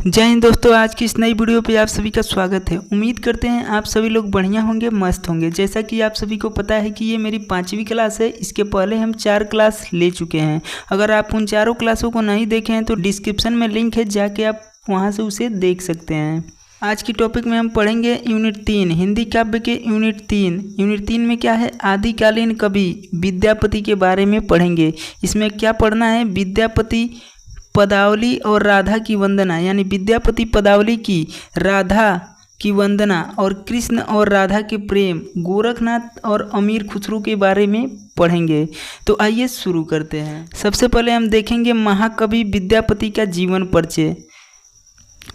जय हिंद दोस्तों, आज की इस नई वीडियो पे आप सभी का स्वागत है। उम्मीद करते हैं आप सभी लोग बढ़िया होंगे, मस्त होंगे। जैसा कि आप सभी को पता है कि ये मेरी 5वीं क्लास है। इसके पहले हम 4 क्लास ले चुके हैं। अगर आप उन चारों क्लासों को नहीं देखे हैं तो डिस्क्रिप्शन में लिंक है, जाके आप वहाँ से उसे देख सकते हैं। आज की टॉपिक में हम पढ़ेंगे यूनिट 3 हिंदी काव्य के यूनिट 3 में क्या है, आदिकालीन कवि विद्यापति के बारे में पढ़ेंगे। इसमें क्या पढ़ना है, विद्यापति पदावली और राधा की वंदना, यानी विद्यापति पदावली की राधा की वंदना और कृष्ण और राधा के प्रेम, गोरखनाथ और अमीर खुसरो के बारे में पढ़ेंगे। तो आइए शुरू करते हैं। सबसे पहले हम देखेंगे महाकवि विद्यापति का जीवन परिचय।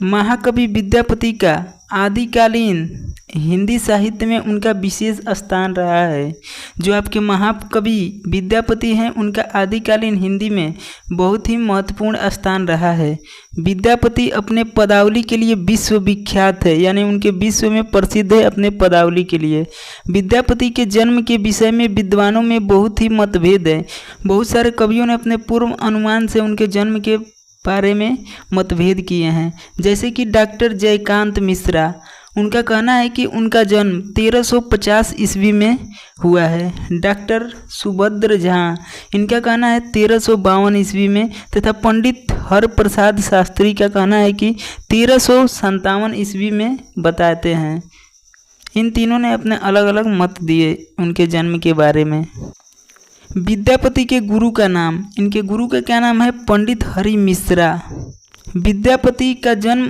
महाकवि विद्यापति का आदिकालीन हिंदी साहित्य में उनका विशेष स्थान रहा है। जो आपके महाकवि विद्यापति हैं, उनका आदिकालीन हिंदी में बहुत ही महत्वपूर्ण स्थान रहा है। विद्यापति अपने पदावली के लिए विश्व विख्यात है, यानी उनके विश्व में प्रसिद्ध है अपने पदावली के लिए। विद्यापति के जन्म के विषय में विद्वानों में बहुत ही मतभेद है। बहुत सारे कवियों ने अपने पूर्व अनुमान से उनके जन्म के बारे में मतभेद किए हैं। जैसे कि डॉक्टर जयकांत मिश्रा, उनका कहना है कि उनका जन्म 1350 ईस्वी में हुआ है। डॉक्टर सुभद्र झा, इनका कहना है 1352 ईस्वी में, तथा पंडित हरप्रसाद शास्त्री का कहना है कि 1357 ईस्वी में बताते हैं। इन तीनों ने अपने अलग अलग मत दिए उनके जन्म के बारे में। विद्यापति के गुरु का नाम, इनके गुरु का क्या नाम है, पंडित हरि मिश्रा। विद्यापति का जन्म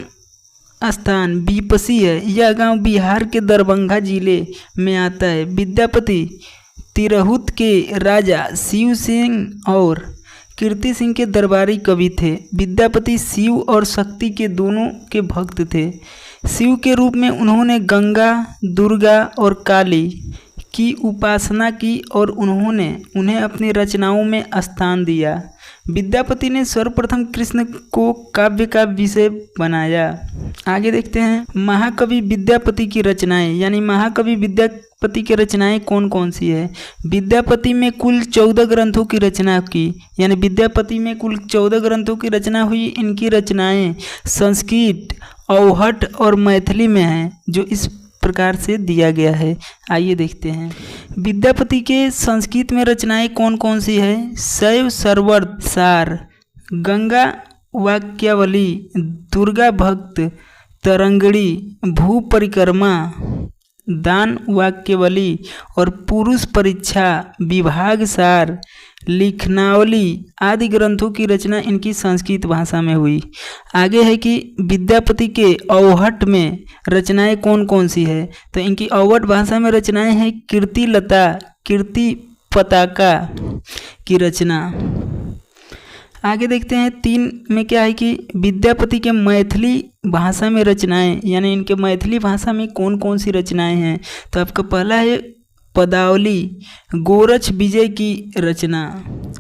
स्थान बीपसी है। यह गांव बिहार के दरभंगा जिले में आता है। विद्यापति तिरहुत के राजा शिव सिंह और कीर्ति सिंह के दरबारी कवि थे। विद्यापति शिव और शक्ति के दोनों के भक्त थे। शिव के रूप में उन्होंने गंगा, दुर्गा और काली की उपासना की और उन्होंने उन्हें अपनी रचनाओं में स्थान दिया। विद्यापति ने सर्वप्रथम कृष्ण को काव्य का विषय बनाया। आगे देखते हैं महाकवि विद्यापति की रचनाएं, यानी महाकवि विद्यापति की रचनाएं कौन कौन सी है। विद्यापति में कुल 14 ग्रंथों की रचना की, यानी विद्यापति में कुल 14 ग्रंथों की रचना हुई। इनकी रचनाएं संस्कृत, अवहट और मैथिली में हैं, जो इस प्रकार से दिया गया है। आइए देखते हैं विद्यापति के संस्कृत में रचनाएं कौन कौन सी है। शैव सर्वर्थ सार, गंगा वाक्यावली, दुर्गा भक्त तरंगड़ी, भू परिक्रमा, दान वाक्यावली और पुरुष परीक्षा विभाग सार, लिखनावली आदि ग्रंथों की रचना इनकी संस्कृत भाषा में हुई। आगे है कि विद्यापति के अवहट में रचनाएं कौन कौन सी है। तो इनकी अवहट भाषा में रचनाएं हैं कीर्ति लता, कीर्ति पताका की रचना। आगे देखते हैं 3 में क्या है कि विद्यापति के मैथिली भाषा में रचनाएं, यानी इनके मैथिली भाषा में कौन कौन सी रचनाएं हैं। तो आपका पहला है पदावली, गोरक्ष विजय की रचना।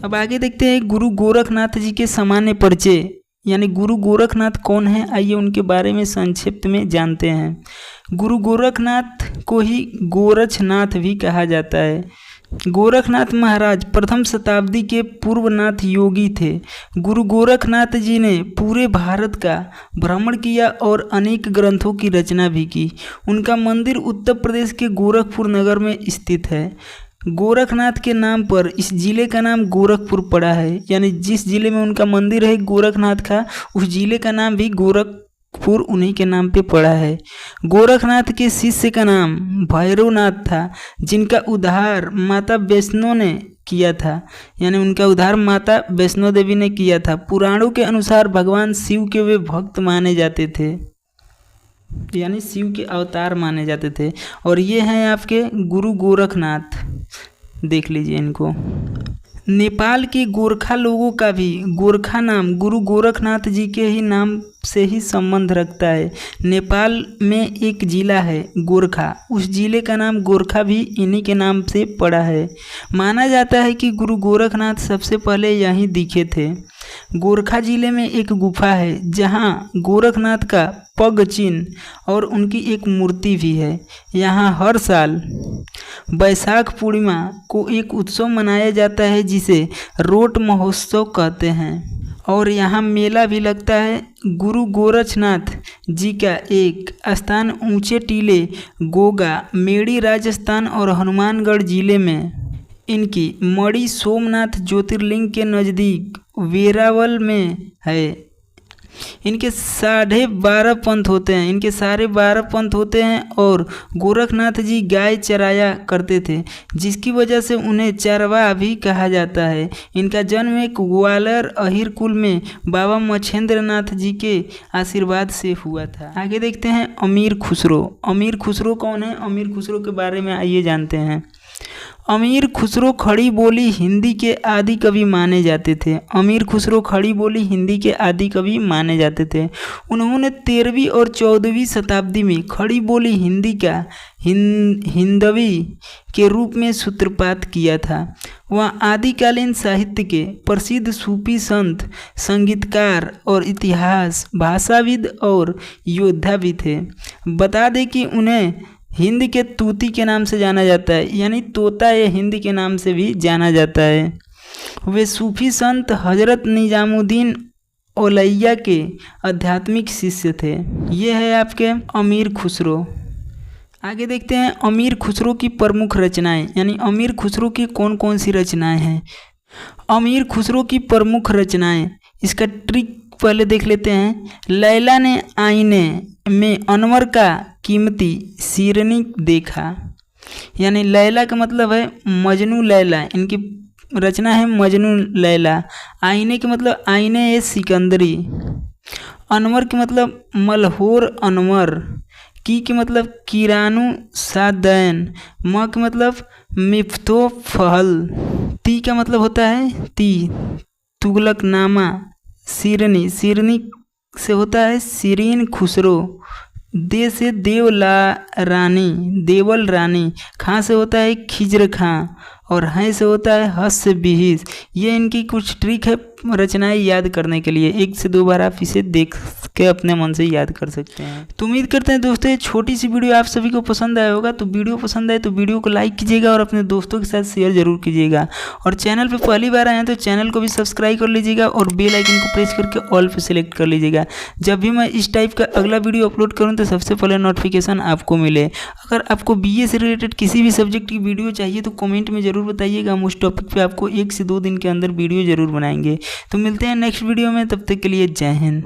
अब आगे देखते हैं गुरु गोरखनाथ जी के सामान्य परिचय, यानी गुरु गोरखनाथ कौन है। आइए उनके बारे में संक्षिप्त में जानते हैं। गुरु गोरखनाथ को ही गोरक्षनाथ भी कहा जाता है। गोरखनाथ महाराज प्रथम शताब्दी के पूर्वनाथ योगी थे। गुरु गोरखनाथ जी ने पूरे भारत का भ्रमण किया और अनेक ग्रंथों की रचना भी की। उनका मंदिर उत्तर प्रदेश के गोरखपुर नगर में स्थित है। गोरखनाथ के नाम पर इस जिले का नाम गोरखपुर पड़ा है, यानी जिस जिले में उनका मंदिर है गोरखनाथ का, उस जिले का नाम भी गोरखपुर उन्हीं के नाम पे पड़ा है। गोरखनाथ के शिष्य का नाम भैरवनाथ था, जिनका उद्धार माता वैष्णो ने किया था, यानी उनका उद्धार माता वैष्णो देवी ने किया था। पुराणों के अनुसार भगवान शिव के वे भक्त माने जाते थे, यानी शिव के अवतार माने जाते थे। और ये हैं आपके गुरु गोरखनाथ, देख लीजिए इनको। नेपाल के गोरखा लोगों का भी गोरखा नाम गुरु गोरखनाथ जी के ही नाम से ही संबंध रखता है। नेपाल में एक जिला है गोरखा, उस जिले का नाम गोरखा भी इन्हीं के नाम से पड़ा है। माना जाता है कि गुरु गोरखनाथ सबसे पहले यहीं दिखे थे। गोरखा जिले में एक गुफा है जहां गोरखनाथ का पग चिन्ह और उनकी एक मूर्ति भी है। यहाँ हर साल बैसाख पूर्णिमा को एक उत्सव मनाया जाता है जिसे रोट महोत्सव कहते हैं। और यहाँ मेला भी लगता है। गुरु गोरक्षनाथ जी का एक स्थान ऊंचे टीले गोगा मेड़ी राजस्थान और हनुमानगढ़ जिले में। इनकी मणि सोमनाथ ज्योतिर्लिंग के नज़दीक वेरावल में है। इनके 12.5 पंथ होते हैं, इनके सारे 12 पंथ होते हैं। और गोरखनाथ जी गाय चराया करते थे, जिसकी वजह से उन्हें चरवाह भी कहा जाता है। इनका जन्म एक ग्वालियर अहिर कुल में बाबा मच्छेंद्र नाथ जी के आशीर्वाद से हुआ था। आगे देखते हैं अमीर खुसरो। अमीर खुसरो कौन है? अमीर खुसरो के बारे में आइए जानते हैं। अमीर खुसरो खड़ी बोली हिंदी के आदि कवि माने जाते थे। अमीर खुसरो खड़ी बोली हिंदी के आदि कवि माने जाते थे। उन्होंने 13वीं और 14वीं शताब्दी में खड़ी बोली हिंदी का हिंदवी के रूप में सूत्रपात किया था। वह आदिकालीन साहित्य के प्रसिद्ध सूफी संत, संगीतकार और इतिहास भाषाविद और योद्धा भी थे। बता दें कि उन्हें हिंद के तूती के नाम से जाना जाता है, यानी तोता या हिंदी के नाम से भी जाना जाता है। वे सूफी संत हजरत निजामुद्दीन औलैया के आध्यात्मिक शिष्य थे। ये है आपके अमीर खुसरो। आगे देखते हैं अमीर खुसरो की प्रमुख रचनाएं, यानी अमीर खुसरो की कौन कौन सी रचनाएं हैं। अमीर खुसरो की प्रमुख रचनाएं, इसका ट्रिक पहले देख लेते हैं। लैला ने आईने में अनवर का कीमती सिरनी देखा, यानी लैला का मतलब है मजनू लैला। इनकी रचना है मजनू लैला। आईने के मतलब आईने ए सिकंदरी। अनवर के मतलब मलहोर अनवर। की के मतलब किरानू सादैन। म के मतलब मिफ्तो फहल। ती का मतलब होता है ती तुगलकनामा। सिरनी, सिरनी से होता है सीरीन खुसरो। दे से देवला रानी, देवल रानी। खां से होता है खिजर खां। और हैं से होता है हस से बिहिस। ये इनकी कुछ ट्रिक है रचनाएं याद करने के लिए। 1 से 2 बार आप इसे देख के अपने मन से याद कर सकते हैं। तो उम्मीद करते हैं दोस्तों ये छोटी सी वीडियो आप सभी को पसंद आया होगा। तो वीडियो पसंद आए तो वीडियो को लाइक कीजिएगा और अपने दोस्तों के साथ शेयर जरूर कीजिएगा। और चैनल पे पहली बार आए हैं तो चैनल को भी सब्सक्राइब कर लीजिएगा और बेल आइकन को प्रेस करके ऑल पे सिलेक्ट कर लीजिएगा। जब भी मैं इस टाइप का अगला वीडियो अपलोड करूँ तो सबसे पहले नोटिफिकेशन आपको मिले। अगर आपको BA से रिलेटेड किसी भी सब्जेक्ट की वीडियो चाहिए तो कमेंट में ज़रूर बताइएगा। हम उस टॉपिक पे आपको 1 से 2 दिन के अंदर वीडियो ज़रूर बनाएंगे। तो मिलते हैं नेक्स्ट वीडियो में, तब तक के लिए जय हिंद।